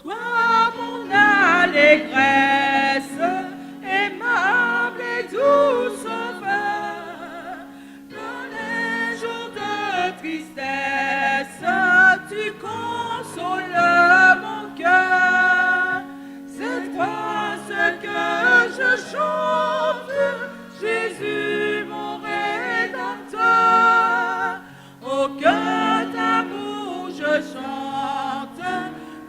toi mon allégresse, aimable et doux sauveur. Dans les jours de tristesse, tu consoles mon cœur. C'est toi ce que je chante, Jésus mon Rédempteur. Oh, que d'amour je chante,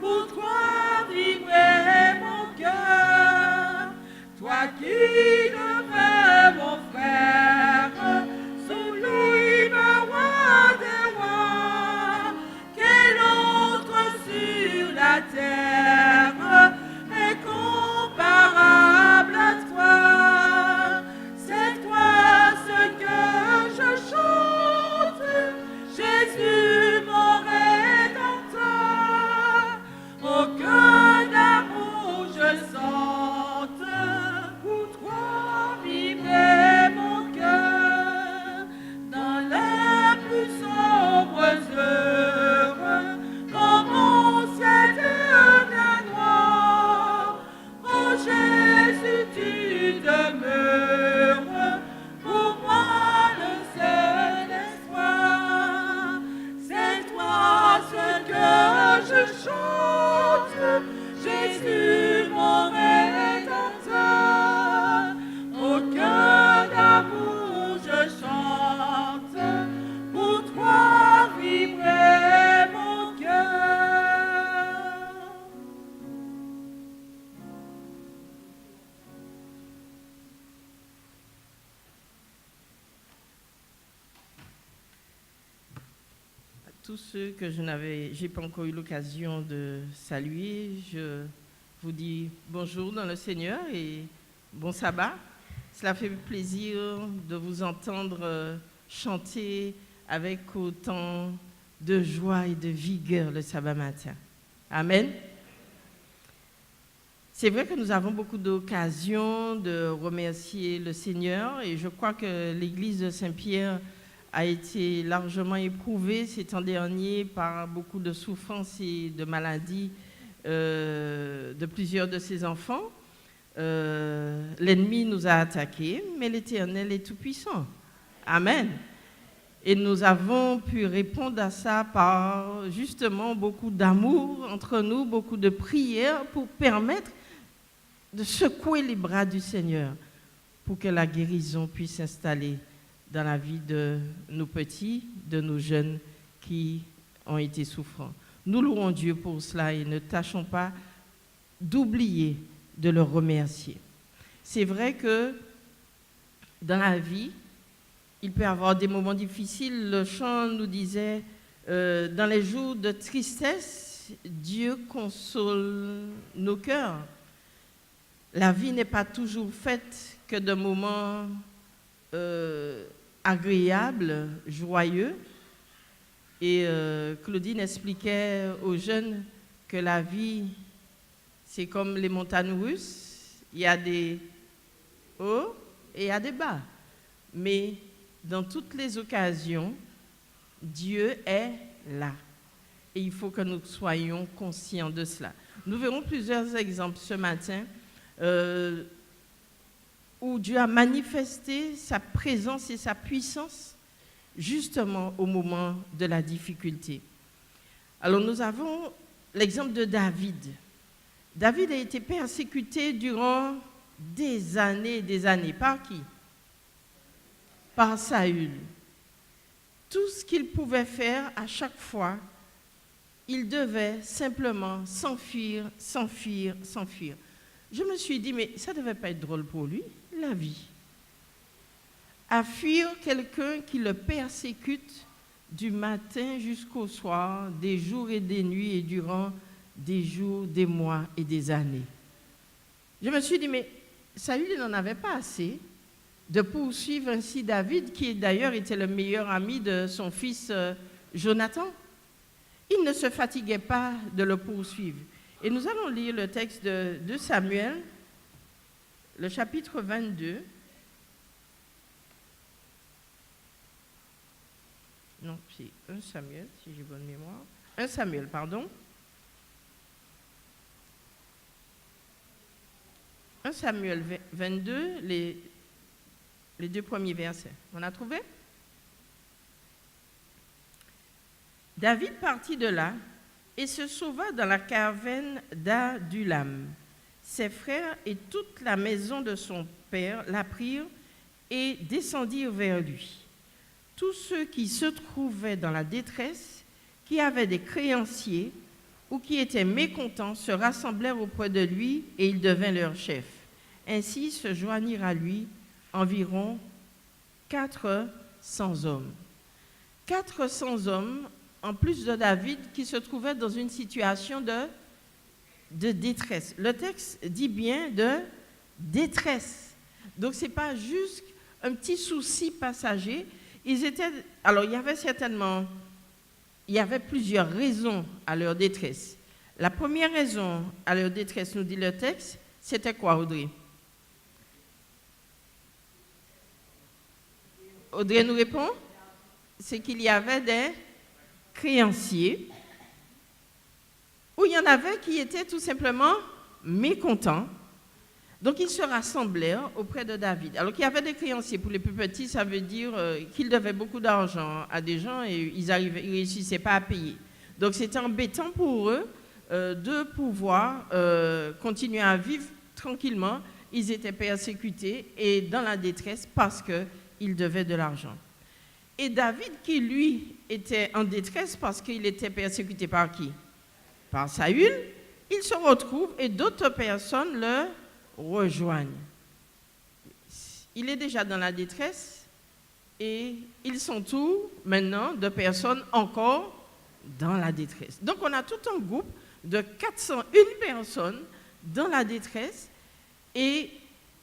pour toi vibrer mon cœur. Toi qui devrais mon frère, sublime roi des rois, quel autre sur la terre est comparable à toi? C'est toi ce que je chante, Jésus mon Rédempteur. Oh, que d'amour je sente, pour toi vibrer mon cœur. Dans les plus sombres heures, quand mon ciel devient noir, oh Jésus tu demeures, pour moi le seul espoir. C'est toi ce que je chante, Jésus mon Rédempteur. Oh, que d'amour je chante, pour toi vibrer mon cœur. Tous ceux que j'ai pas encore eu l'occasion de saluer, je vous dis bonjour dans le Seigneur et bon sabbat. Cela fait plaisir de vous entendre chanter avec autant de joie et de vigueur le sabbat matin. Amen. C'est vrai que nous avons beaucoup d'occasions de remercier le Seigneur et je crois que l'église de Saint-Pierre a été largement éprouvée ces temps derniers par beaucoup de souffrances et de maladies de plusieurs de ses enfants. L'ennemi nous a attaqués, mais l'Éternel est tout-puissant. Amen. Et nous avons pu répondre à ça par justement beaucoup d'amour entre nous, beaucoup de prières pour permettre de secouer les bras du Seigneur pour que la guérison puisse s'installer dans la vie de nos petits, de nos jeunes qui ont été souffrants. Nous louons Dieu pour cela et ne tâchons pas d'oublier de le remercier. C'est vrai que dans la vie, il peut y avoir des moments difficiles. Le chant nous disait, dans les jours de tristesse, Dieu console nos cœurs. La vie n'est pas toujours faite que de moments agréable, joyeux. Et Claudine expliquait aux jeunes que la vie, c'est comme les montagnes russes. Il y a des hauts et il y a des bas. Mais dans toutes les occasions, Dieu est là. Et il faut que nous soyons conscients de cela. Nous verrons plusieurs exemples ce matin où Dieu a manifesté sa présence et sa puissance justement au moment de la difficulté. Alors nous avons l'exemple de David. David a été persécuté durant des années et des années. Par qui? Par Saül. Tout ce qu'il pouvait faire à chaque fois, il devait simplement s'enfuir, s'enfuir, s'enfuir. Je me suis dit, mais ça ne devait pas être drôle pour lui, la vie. À fuir quelqu'un qui le persécute du matin jusqu'au soir, des jours et des nuits et durant des jours, des mois et des années. Je me suis dit, mais Saül n'en avait pas assez de poursuivre ainsi David, qui d'ailleurs était le meilleur ami de son fils Jonathan. Il ne se fatiguait pas de le poursuivre. Et nous allons lire le texte de Samuel, le chapitre 22. Non, c'est 1 Samuel, si j'ai bonne mémoire. 1 Samuel, pardon. Samuel 22, les deux premiers versets. On a trouvé? David partit de là et se sauva dans la caverne d'Adullam. Ses frères et toute la maison de son père l'apprirent et descendirent vers lui. Tous ceux qui se trouvaient dans la détresse, qui avaient des créanciers ou qui étaient mécontents, se rassemblèrent auprès de lui et il devint leur chef. Ainsi se joignirent à lui environ 400 hommes. 400 hommes, en plus de David, qui se trouvait dans une situation de détresse. Le texte dit bien de détresse. Donc, ce n'est pas juste un petit souci passager. Alors, il y avait plusieurs raisons à leur détresse. La première raison à leur détresse, nous dit le texte, c'était quoi, Audrey? Audrey nous répond? C'est qu'il y avait des créanciers, où il y en avait qui étaient tout simplement mécontents. Donc, ils se rassemblèrent auprès de David. Alors qu'il y avait des créanciers, pour les plus petits, ça veut dire qu'ils devaient beaucoup d'argent à des gens et ils ne réussissaient pas à payer. Donc, c'était embêtant pour eux de pouvoir continuer à vivre tranquillement. Ils étaient persécutés et dans la détresse parce qu'ils devaient de l'argent. Et David, qui lui était en détresse parce qu'il était persécuté par qui? Par Saül, il se retrouve et d'autres personnes le rejoignent. Il est déjà dans la détresse et ils sont tous maintenant de personnes encore dans la détresse. Donc on a tout un groupe de 401 personnes dans la détresse et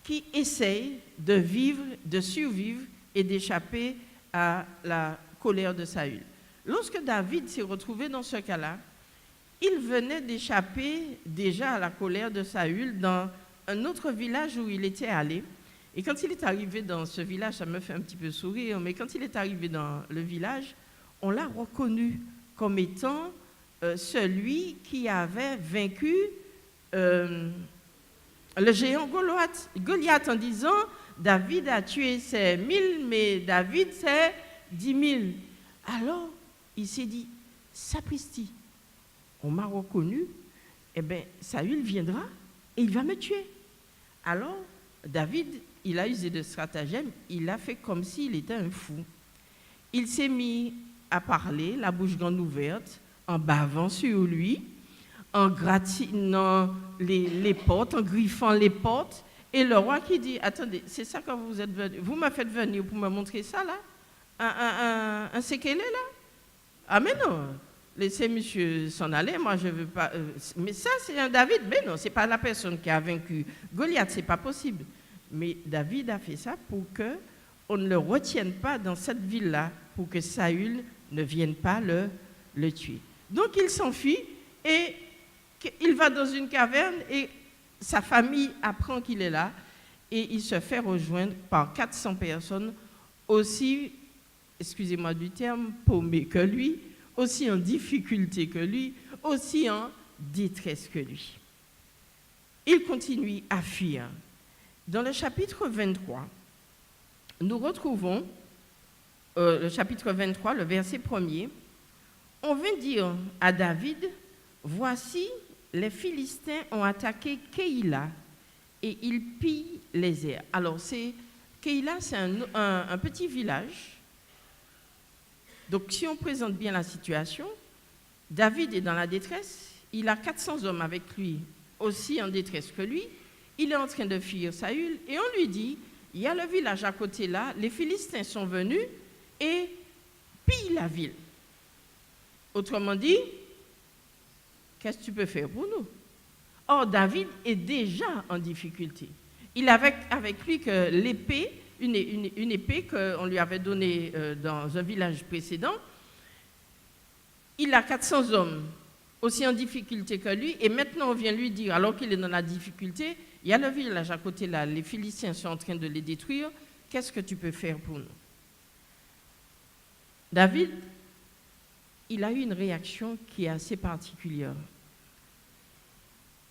qui essayent de vivre, de survivre et d'échapper à la colère de Saül. Lorsque David s'est retrouvé dans ce cas-là, il venait d'échapper déjà à la colère de Saül dans un autre village où il était allé. Et quand il est arrivé dans ce village, ça me fait un petit peu sourire, mais quand il est arrivé dans le village, on l'a reconnu comme étant celui qui avait vaincu le géant Goliath en disant « David a tué ses 1000, mais David c'est 10 000. » Alors, il s'est dit « Sapristi, on m'a reconnu, eh bien, Saül viendra et il va me tuer. » Alors, David, il a usé de stratagème, il a fait comme s'il était un fou. Il s'est mis à parler, la bouche grande ouverte, en bavant sur lui, en gratinant les portes, en griffant les portes. Et le roi qui dit, attendez, c'est ça que vous êtes venu, vous me faites venir pour me montrer ça là? Un séquelé là? Ah mais non, laissez monsieur s'en aller, moi je ne veux pas. Mais ça c'est un David, mais non, ce n'est pas la personne qui a vaincu Goliath, ce n'est pas possible. Mais David a fait ça pour qu'on ne le retienne pas dans cette ville-là, pour que Saül ne vienne pas le tuer. Donc il s'enfuit et il va dans une caverne et sa famille apprend qu'il est là et il se fait rejoindre par 400 personnes aussi, excusez-moi du terme, paumées que lui, aussi en difficulté que lui, aussi en détresse que lui. Il continue à fuir. Dans le chapitre 23, nous retrouvons le chapitre 23, le verset 1er. On vient dire à David, « Voici, les Philistins ont attaqué Keïla et ils pillent les airs. » Alors, Keïla, c'est un petit village. Donc, si on présente bien la situation, David est dans la détresse, il a 400 hommes avec lui, aussi en détresse que lui, il est en train de fuir Saül, et on lui dit, il y a le village à côté là, les Philistins sont venus et pillent la ville. Autrement dit, qu'est-ce que tu peux faire pour nous? Or, David est déjà en difficulté. Il avait avec lui que l'épée, une épée qu'on lui avait donnée dans un village précédent. Il a 400 hommes aussi en difficulté que lui, et maintenant on vient lui dire, alors qu'il est dans la difficulté, il y a le village à côté là, les Philistins sont en train de les détruire, qu'est-ce que tu peux faire pour nous? David, il a eu une réaction qui est assez particulière.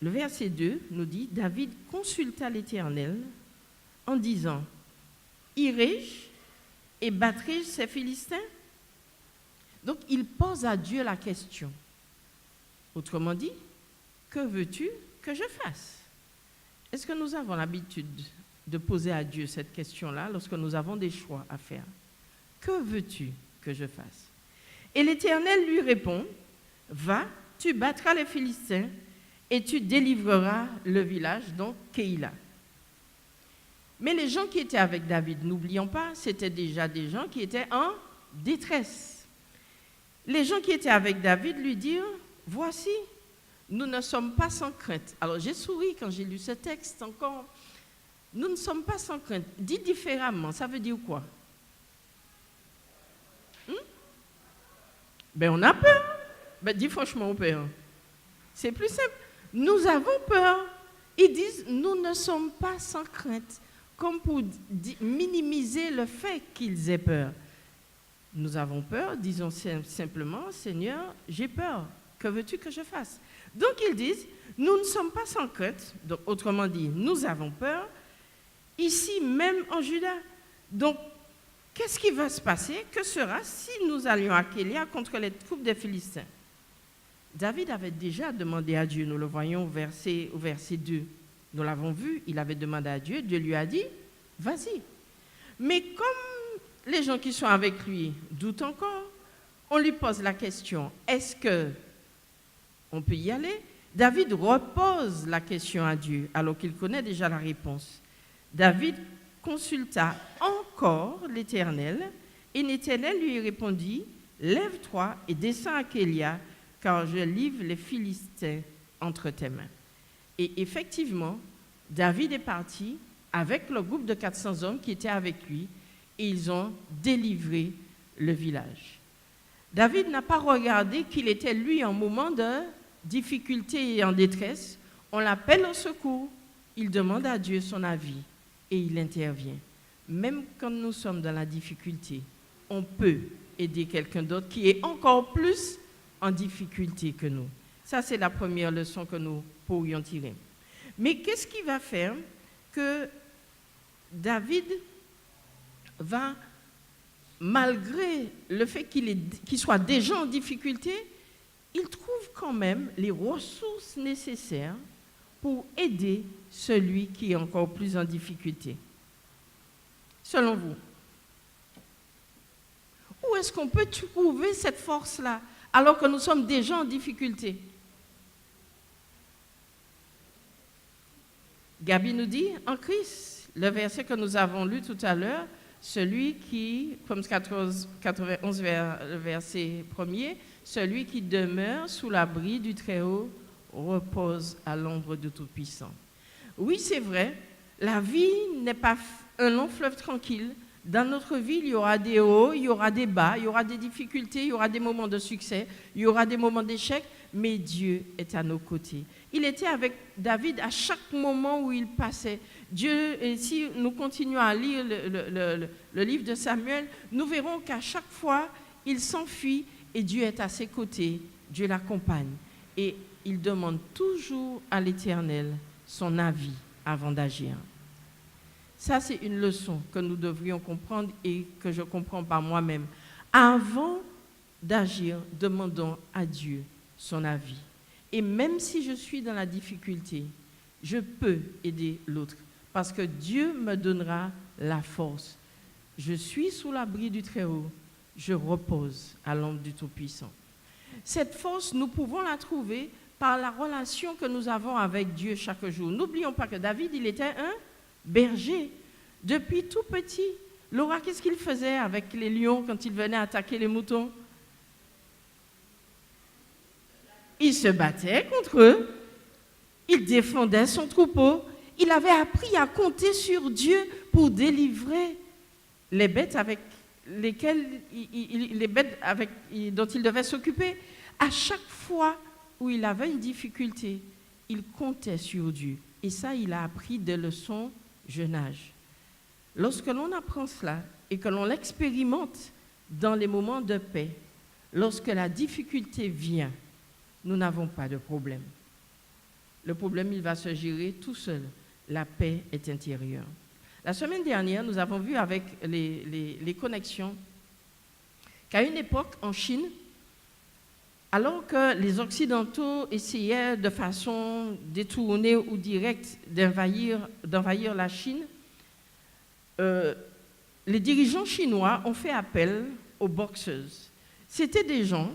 le verset 2 nous dit, David consulta l'Éternel en disant, irai-je et battrai-je ces Philistins? Donc, il pose à Dieu la question. Autrement dit, que veux-tu que je fasse? Est-ce que nous avons l'habitude de poser à Dieu cette question-là lorsque nous avons des choix à faire? Que veux-tu que je fasse? Et l'Éternel lui répond, va, tu battras les Philistins et tu délivreras le village, donc Keïla. Mais les gens qui étaient avec David, n'oublions pas, c'était déjà des gens qui étaient en détresse. Les gens qui étaient avec David lui dirent, voici, nous ne sommes pas sans crainte. Alors j'ai souri quand j'ai lu ce texte encore. Nous ne sommes pas sans crainte. Dit différemment, ça veut dire quoi? Ben on a peur. Ben dis franchement, on a peur. C'est plus simple. Nous avons peur. Ils disent, nous ne sommes pas sans crainte, comme pour minimiser le fait qu'ils aient peur. Nous avons peur, disons simplement, Seigneur, j'ai peur. Que veux-tu que je fasse? Donc ils disent, nous ne sommes pas sans crainte. Donc, autrement dit, nous avons peur, ici même en Juda. Donc, qu'est-ce qui va se passer? Que sera si nous allions à Kélia contre les troupes des Philistins? David avait déjà demandé à Dieu, nous le voyons au verset 2. Nous l'avons vu, il avait demandé à Dieu, Dieu lui a dit, vas-y. Mais comme les gens qui sont avec lui doutent encore, on lui pose la question, est-ce qu'on peut y aller? David repose la question à Dieu, alors qu'il connaît déjà la réponse. David consulta encore l'Éternel, et l'Éternel lui répondit, lève-toi et descends à Kélia, car je livre les Philistins entre tes mains. Et effectivement, David est parti avec le groupe de 400 hommes qui étaient avec lui, et ils ont délivré le village. David n'a pas regardé qu'il était lui en moment de difficulté et en détresse. On l'appelle au secours, il demande à Dieu son avis et il intervient. Même quand nous sommes dans la difficulté, on peut aider quelqu'un d'autre qui est encore plus en difficulté que nous. Ça, c'est la première leçon que nous pourrions tirer. Mais qu'est-ce qui va faire que David va, malgré le fait qu'il soit déjà en difficulté, il trouve quand même les ressources nécessaires pour aider celui qui est encore plus en difficulté? Selon vous, où est-ce qu'on peut trouver cette force-là alors que nous sommes déjà en difficulté? Gabi nous dit, en Christ, le verset que nous avons lu tout à l'heure, celui qui, comme 91, le verset 1er, celui qui demeure sous l'abri du Très-Haut repose à l'ombre du Tout-Puissant. Oui, c'est vrai, la vie n'est pas un long fleuve tranquille. Dans notre vie, il y aura des hauts, il y aura des bas, il y aura des difficultés, il y aura des moments de succès, il y aura des moments d'échec, mais Dieu est à nos côtés. Il était avec David à chaque moment où il passait. Dieu, et si nous continuons à lire le livre de Samuel, nous verrons qu'à chaque fois, il s'enfuit et Dieu est à ses côtés, Dieu l'accompagne. Et il demande toujours à l'Éternel son avis avant d'agir. Ça, c'est une leçon que nous devrions comprendre et que je comprends par moi-même. Avant d'agir, demandons à Dieu son avis. Et même si je suis dans la difficulté, je peux aider l'autre parce que Dieu me donnera la force. Je suis sous l'abri du Très-Haut, je repose à l'ombre du Tout-Puissant. Cette force, nous pouvons la trouver par la relation que nous avons avec Dieu chaque jour. N'oublions pas que David, il était un berger. Depuis tout petit, Laura, qu'est-ce qu'il faisait avec les lions quand il venait attaquer les moutons? Il se battait contre eux, il défendait son troupeau, il avait appris à compter sur Dieu pour délivrer les bêtes dont il devait s'occuper. À chaque fois où il avait une difficulté, il comptait sur Dieu. Et ça, il a appris dès le son jeune âge. Lorsque l'on apprend cela et que l'on l'expérimente dans les moments de paix, lorsque la difficulté vient, nous n'avons pas de problème. le problème, il va se gérer tout seul. La paix est intérieure. La semaine dernière, nous avons vu avec les connexions qu'à une époque, en Chine, alors que les Occidentaux essayaient de façon détournée ou directe d'envahir la Chine, les dirigeants chinois ont fait appel aux boxers. C'était des gens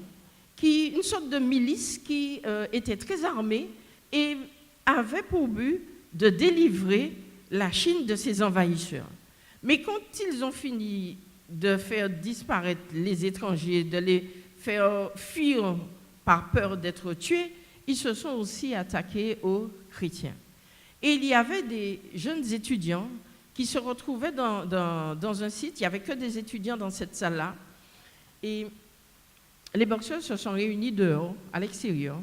une sorte de milice qui était très armée et avait pour but de délivrer la Chine de ses envahisseurs. Mais quand ils ont fini de faire disparaître les étrangers, de les faire fuir par peur d'être tués, ils se sont aussi attaqués aux chrétiens. Et il y avait des jeunes étudiants qui se retrouvaient dans un site, il n'y avait que des étudiants dans cette salle-là, et les boxeurs se sont réunis dehors, à l'extérieur.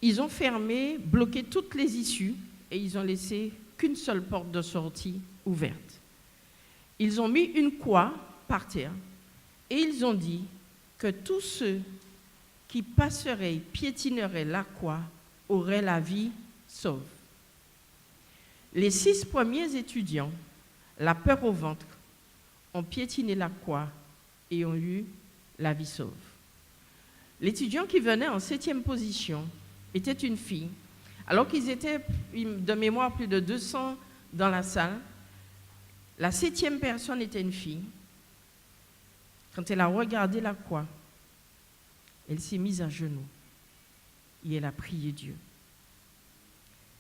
Ils ont fermé, bloqué toutes les issues, et ils ont laissé qu'une seule porte de sortie ouverte. Ils ont mis une croix par terre, et ils ont dit que tous ceux qui passeraient, piétineraient la croix, auraient la vie sauve. Les 6 premiers étudiants, la peur au ventre, ont piétiné la croix et ont eu la vie sauve. L'étudiant qui venait en 7e position était une fille. Alors qu'ils étaient, de mémoire, plus de 200 dans la salle, la 7e personne était une fille. Quand elle a regardé la croix, elle s'est mise à genoux et elle a prié Dieu.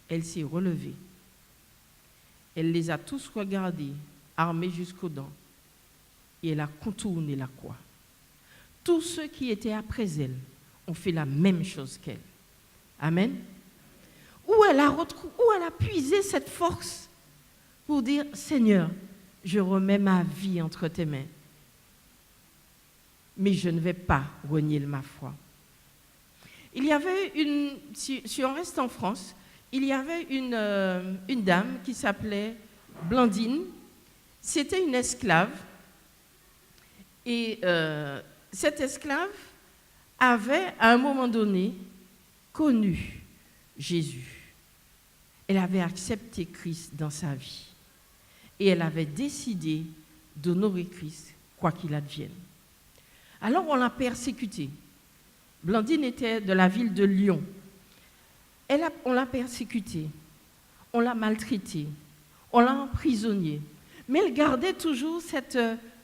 Elle s'est relevée. Elle les a tous regardés, armés jusqu'aux dents, et elle a contourné la croix. Tous ceux qui étaient après elle ont fait la même chose qu'elle. Amen. Où elle a puisé cette force pour dire, Seigneur, je remets ma vie entre tes mains, mais je ne vais pas renier ma foi. Il y avait si on reste en France, il y avait une dame qui s'appelait Blandine. C'était une esclave. Et cette esclave avait, à un moment donné, connu Jésus. Elle avait accepté Christ dans sa vie. Et elle avait décidé d'honorer Christ, quoi qu'il advienne. Alors on l'a persécutée. Blandine était de la ville de Lyon. On l'a persécutée, on l'a maltraitée, on l'a emprisonnée. Mais elle gardait toujours cette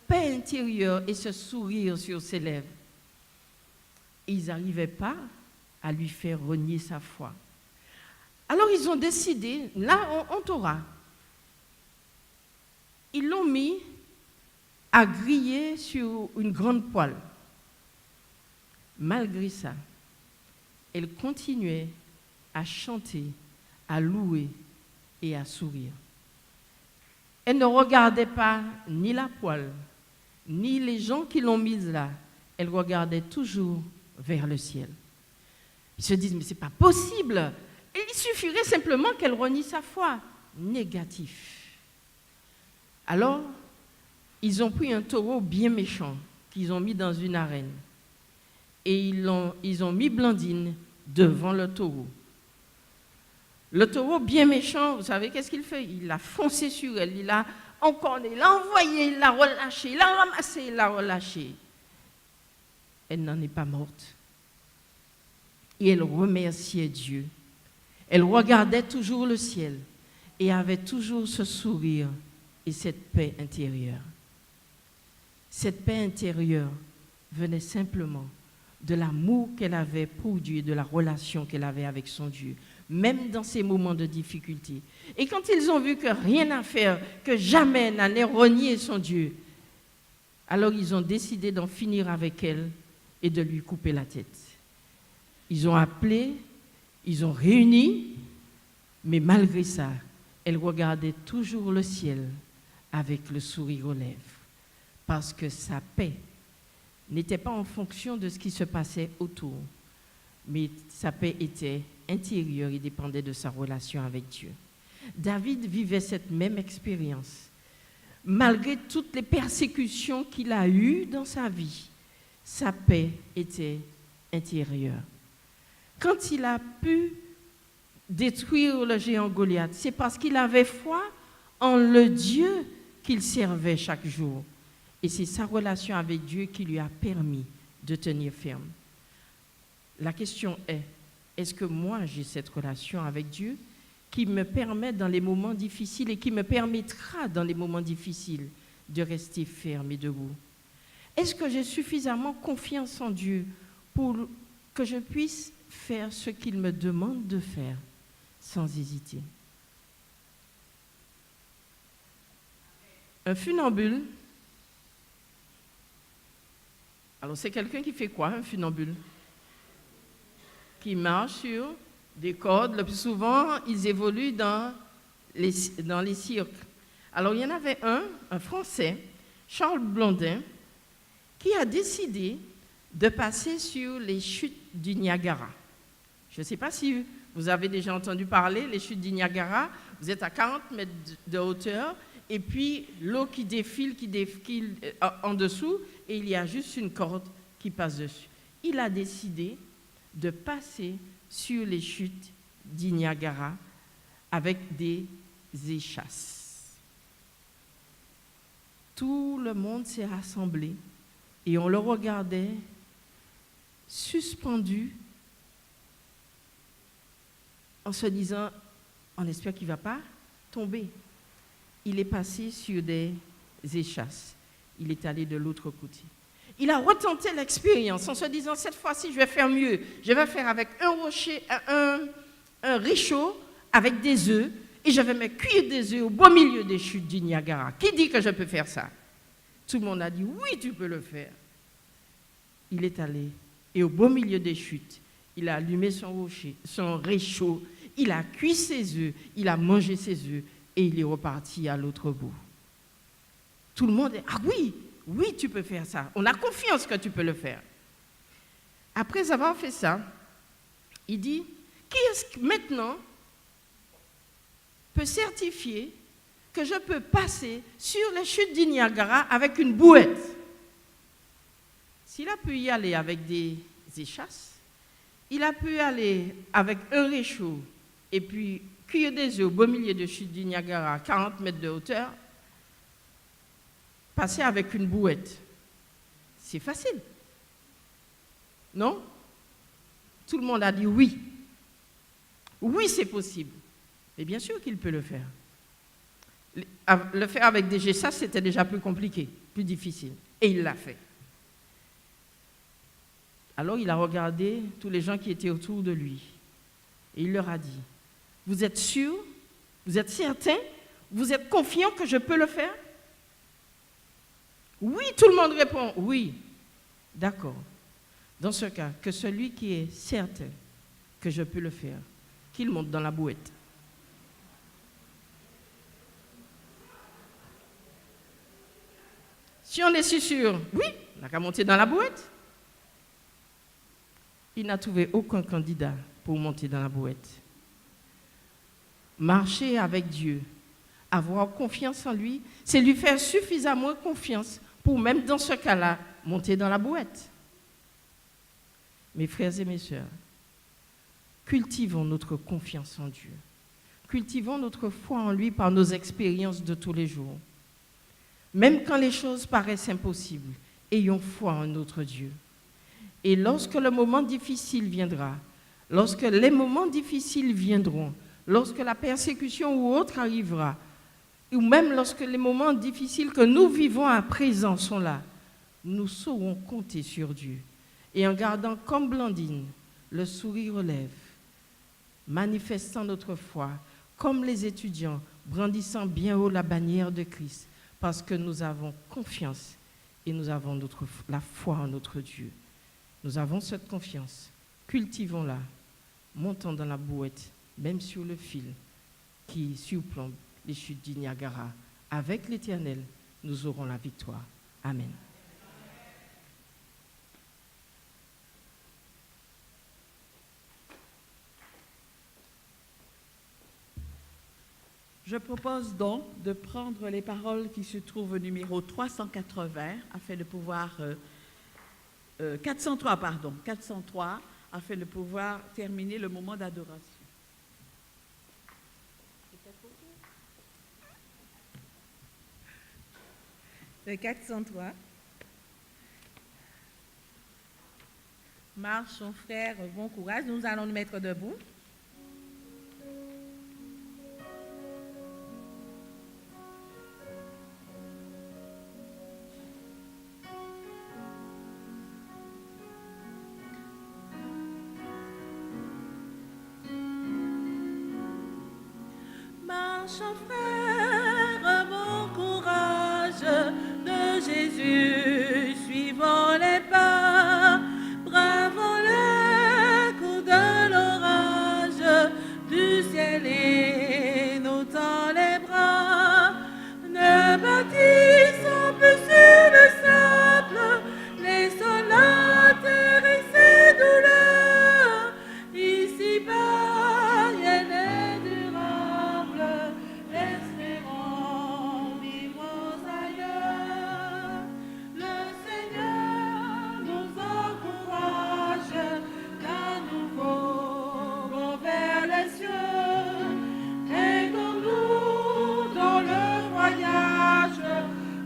paix intérieure et ce sourire sur ses lèvres. Et ils n'arrivaient pas à lui faire renier sa foi. Alors ils ont décidé, là en Torah, ils l'ont mis à griller sur une grande poêle. Malgré ça, elle continuait à chanter, à louer et à sourire. Elle ne regardait pas ni la poêle, ni les gens qui l'ont mise là. Elle regardait toujours vers le ciel. Ils se disent, mais ce n'est pas possible. Il suffirait simplement qu'elle renie sa foi. Négatif. Alors, ils ont pris un taureau bien méchant qu'ils ont mis dans une arène. Et ils ont mis Blandine devant le taureau. Le taureau bien méchant, vous savez qu'est-ce qu'il fait? Il a foncé sur elle, il l'a encorné, il l'a envoyé, il l'a relâché, il l'a ramassé, il l'a relâché. Elle n'en est pas morte. Et elle remerciait Dieu. Elle regardait toujours le ciel et avait toujours ce sourire et cette paix intérieure. Cette paix intérieure venait simplement de l'amour qu'elle avait pour Dieu et de la relation qu'elle avait avec son Dieu, même dans ces moments de difficulté. Et quand ils ont vu que rien à faire, que jamais n'allait renier son Dieu, alors ils ont décidé d'en finir avec elle et de lui couper la tête. Ils ont appelé, ils ont réuni, mais malgré ça, elle regardait toujours le ciel avec le sourire aux lèvres, parce que sa paix n'était pas en fonction de ce qui se passait autour, mais sa paix était intérieure et dépendait de sa relation avec Dieu. David vivait cette même expérience. Malgré toutes les persécutions qu'il a eues dans sa vie, sa paix était intérieure. Quand il a pu détruire le géant Goliath? C'est parce qu'il avait foi en le Dieu qu'il servait chaque jour. Et c'est sa relation avec Dieu qui lui a permis de tenir ferme. La question est-ce que moi j'ai cette relation avec Dieu qui me permet dans les moments difficiles et qui me permettra dans les moments difficiles de rester ferme et debout? Est-ce que j'ai suffisamment confiance en Dieu pour que je puisse faire ce qu'il me demande de faire sans hésiter? Un funambule, alors c'est quelqu'un qui fait quoi, un funambule? Qui marche sur des cordes. Le plus souvent, ils évoluent dans les cirques. Alors, il y en avait un Français, Charles Blondin, qui a décidé de passer sur les chutes du Niagara. Je ne sais pas si vous avez déjà entendu parler, les chutes du Niagara. Vous êtes à 40 mètres de hauteur, et puis l'eau qui défile en dessous, et il y a juste une corde qui passe dessus. Il a décidé de passer sur les chutes du Niagara avec des échasses. Tout le monde s'est rassemblé et on le regardait suspendu en se disant, on espère qu'il ne va pas tomber. Il est passé sur des échasses. Il est allé de l'autre côté. Il a retenté l'expérience en se disant, cette fois-ci, je vais faire mieux. Je vais faire avec un rocher, un réchaud avec des œufs, et je vais me cuire des œufs au beau milieu des chutes du Niagara. Qui dit que je peux faire ça? Tout le monde a dit, oui, tu peux le faire. Il est allé, et au beau milieu des chutes, il a allumé son rocher, son réchaud, il a cuit ses œufs, il a mangé ses œufs, et il est reparti à l'autre bout. Tout le monde est, ah oui, oui, tu peux faire ça. On a confiance que tu peux le faire. Après avoir fait ça, il dit, qui est-ce que maintenant peut certifier que je peux passer sur les chutes du Niagara avec une bouette? S'il a pu y aller avec des échasses, il a pu aller avec un réchaud et puis cuire des œufs au beau milieu de chute du Niagara à 40 mètres de hauteur, passer avec une bouette, c'est facile. Non? Tout le monde a dit oui. Oui, c'est possible. Et bien sûr qu'il peut le faire. Le faire avec des échasses, c'était déjà plus compliqué, plus difficile. Et il l'a fait. Alors il a regardé tous les gens qui étaient autour de lui. Et il leur a dit, vous êtes sûrs? Vous êtes certains? Vous êtes confiants que je peux le faire? Oui, tout le monde répond, oui. D'accord. Dans ce cas, que celui qui est certain que je peux le faire, qu'il monte dans la bouette. Si on est si sûr, oui, on n'a qu'à monter dans la bouette. Il n'a trouvé aucun candidat pour monter dans la bouette. Marcher avec Dieu, avoir confiance en lui, c'est lui faire suffisamment confiance pour même dans ce cas-là, monter dans la bouette. Mes frères et mes sœurs, cultivons notre confiance en Dieu. Cultivons notre foi en lui par nos expériences de tous les jours. Même quand les choses paraissent impossibles, ayons foi en notre Dieu. Et lorsque le moment difficile viendra, lorsque les moments difficiles viendront, lorsque la persécution ou autre arrivera, ou même lorsque les moments difficiles que nous vivons à présent sont là, nous saurons compter sur Dieu. Et en gardant comme Blandine le sourire aux lèvres, manifestant notre foi, comme les étudiants, brandissant bien haut la bannière de Christ, parce que nous avons confiance et nous avons la foi en notre Dieu. Nous avons cette confiance. Cultivons-la, montons dans la bouette, même sur le fil qui surplombe les chutes du Niagara. Avec l'Éternel, nous aurons la victoire. Amen. Je propose donc de prendre les paroles qui se trouvent au numéro 380 afin de pouvoir 403 afin de pouvoir terminer le moment d'adoration. Le 403. Marchons, frères, bon courage. Nous allons nous mettre debout. Marchons, frères, bon courage de Jésus, suivons les pas, bravons le coup de l'orage, du ciel et nous tend les bras. Ne bâtissons plus sur le sable, laissons la terre et ses douleurs, ici-bas, rien n'est durable, espérons vivre ailleurs. Le Seigneur nous encourage qu'à nouveau vont vers les cieux. Aidons-nous dans le voyage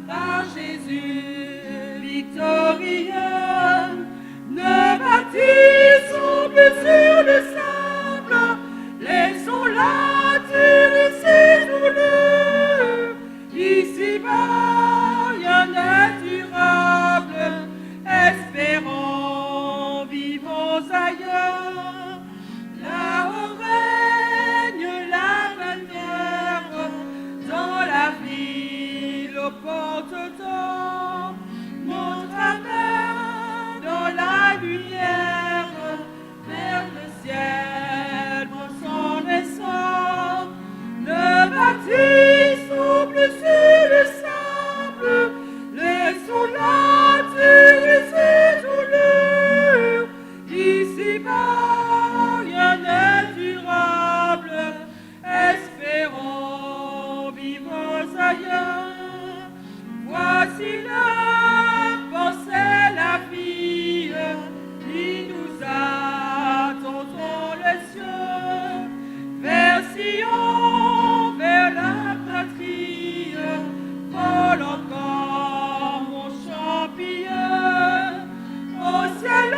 par Jésus victorieux. Ne bâtissons plus sur le sable, laissons la terre et ses douleurs. Ici-bas, rien n'est durable, espérons, vivons ailleurs. Là-haut règne la manière, dans la ville aux portes d'or. Montre ta main dans la lumière, vers le ciel pour son essor. Ne bâtissons plus sur le sable, laissons la terre et ses douleurs. Ici-bas, rien n'est durable, espérons, vivons ailleurs. Voici le pensée, la vie, qui nous attendons les cieux. Vers Sion, vers la patrie, vole encore mon champignon. Au ciel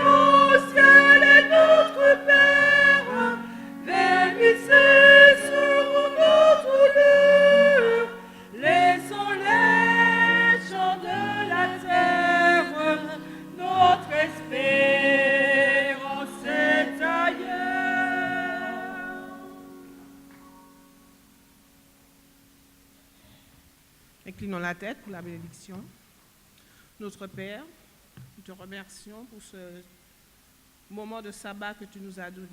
est notre Père, vers lui cesseront nos douleurs. Laissons les chants de la terre, notre espérance est ailleurs. Inclinons la tête pour la bénédiction. Notre Père, nous te remercions pour ce moment de sabbat que tu nous as donné,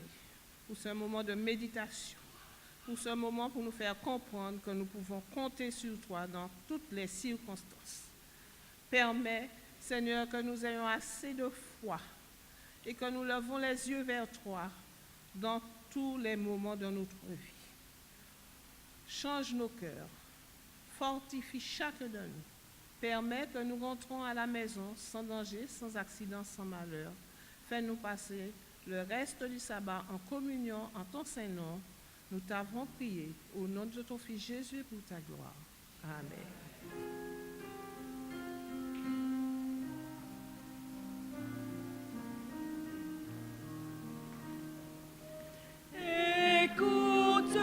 pour ce moment de méditation, pour ce moment pour nous faire comprendre que nous pouvons compter sur toi dans toutes les circonstances. Permets, Seigneur, que nous ayons assez de foi et que nous levons les yeux vers toi dans tous les moments de notre vie. Change nos cœurs, fortifie chacun de nous. Permets que nous rentrons à la maison sans danger, sans accident, sans malheur. Fais-nous passer le reste du sabbat en communion en ton Saint-Nom. Nous t'avons prié au nom de ton Fils Jésus pour ta gloire. Amen. Écoute,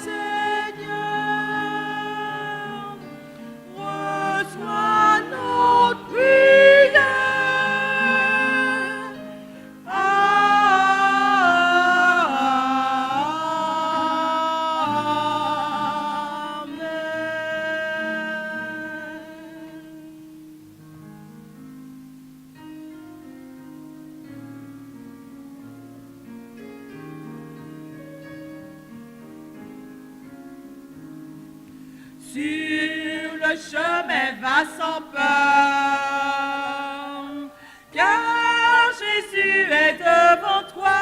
Seigneur, reçois notre prière. Sur le chemin va sans peur, car Jésus est devant toi.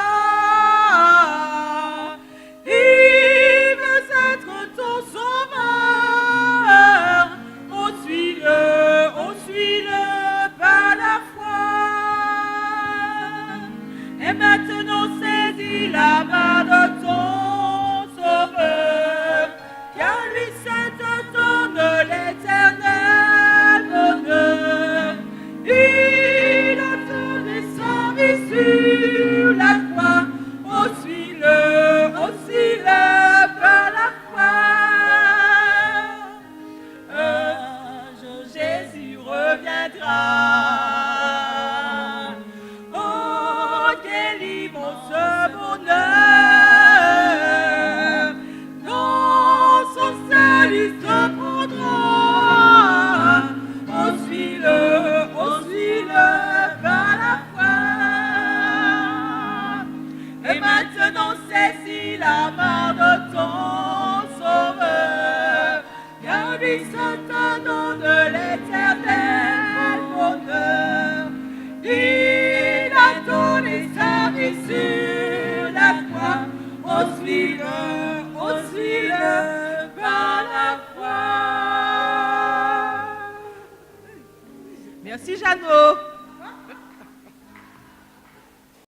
Il veut être ton sauveur. Oh, suis-le par la foi. Et maintenant saisis la main de ton sauveur, car lui seul te donne l'éternel. ce bonheur. Dans son service se prendra. On suit-le par la foi. Et maintenant saisis la main de ton Sauveur, car lui seul te donne l'éternel bonheur. Il a donné sa vie sur la croix. On suit-le par la foi. Merci Jeannot.